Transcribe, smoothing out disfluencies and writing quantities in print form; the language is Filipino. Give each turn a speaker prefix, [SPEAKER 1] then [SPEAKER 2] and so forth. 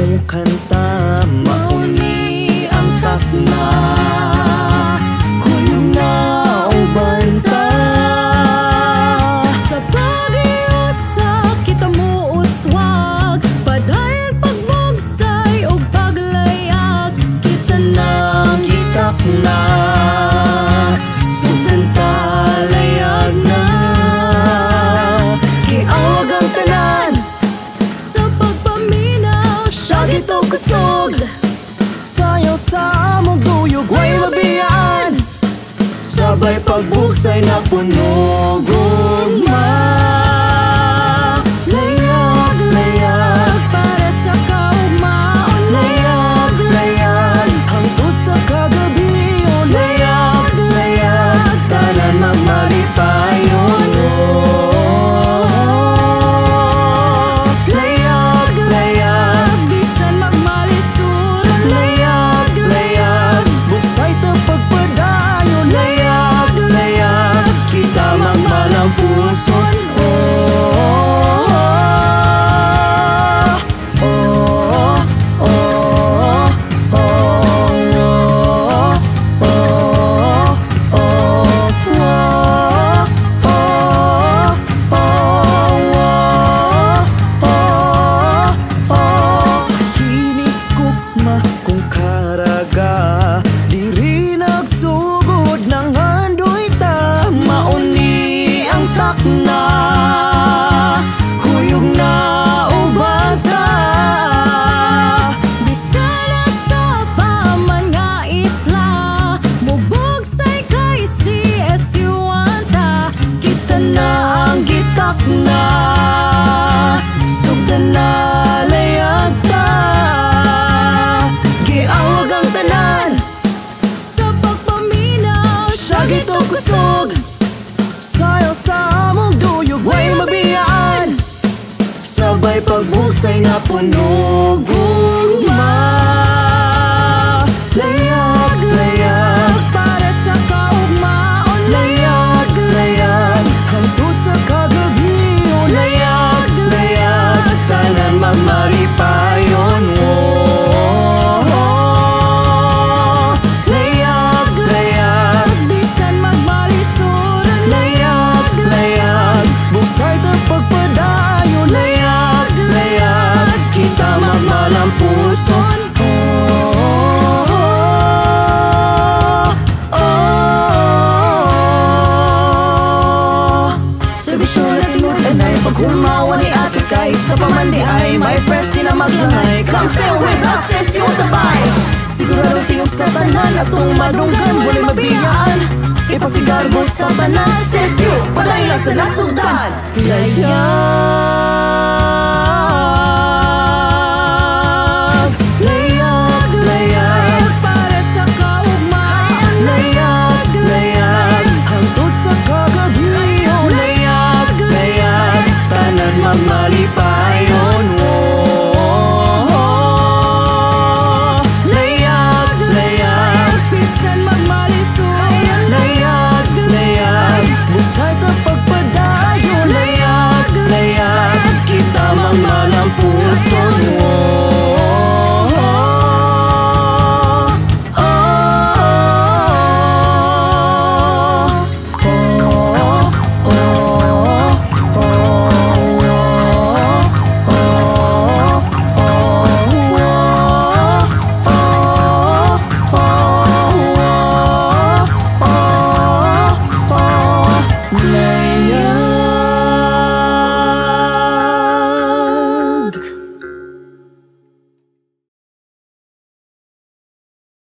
[SPEAKER 1] mong kanta, mauni ang takna. Kuyog na o banta
[SPEAKER 2] Sa pag-iusa kita mo uswag, padayon pagbugsay o paglayag. Kita
[SPEAKER 1] nang gitakna, sugan ta layag na. Giawag ang tanan
[SPEAKER 2] sa pagpaminaw,
[SPEAKER 1] siya gito kusog. Sayaw sa among tuyog way mabiyaan, sabay pagbuksay na puno gugma. Layag, layag
[SPEAKER 2] para sa kaugmaon.
[SPEAKER 1] layag, layag hangtod sa kagabi. O layag, layag tanan magmalipayon. Layag, layag
[SPEAKER 2] Bisan magmalisuran,
[SPEAKER 1] layag, layag buksay ta pagpadayon. Layag, layag kita magmalampuson. Sa hinikukma kung karaga, diri nagsugod ng handoy ta, mauni ang takna. Kuyog na o bata
[SPEAKER 2] bisana sa paman nga isla, mubugsay kay CSU anta.
[SPEAKER 1] kita na ang gitakna, sugdan na layag ta. Giawag ang tanan
[SPEAKER 2] Sa pagpaminaw,
[SPEAKER 1] siya gito kusog. Sayaw sa among duyog way mabiyaan, sabay pagbuksay na puno gugma. Layag, layag
[SPEAKER 2] para sa kaugmaon.
[SPEAKER 1] layag, layag hangtod sa kagabi. O layag, layag tanan magmalipayon. Layag, layag
[SPEAKER 2] Bisan magmalisuran,
[SPEAKER 1] layag, layag buksay ta pagpadayon. Layag, layag kita magmalampuson. Sa bisyon na tinutan ay paghumawa ni ate kay sa pamandi ay may friends di na maglangay. Come sail with us, sis, you tabay. Sigurado tiyog sa tanan atong madunggan, wala mabiyaan. Ipasigar mo sa tanan, sis, you padayon lang sa nasugdan. Layag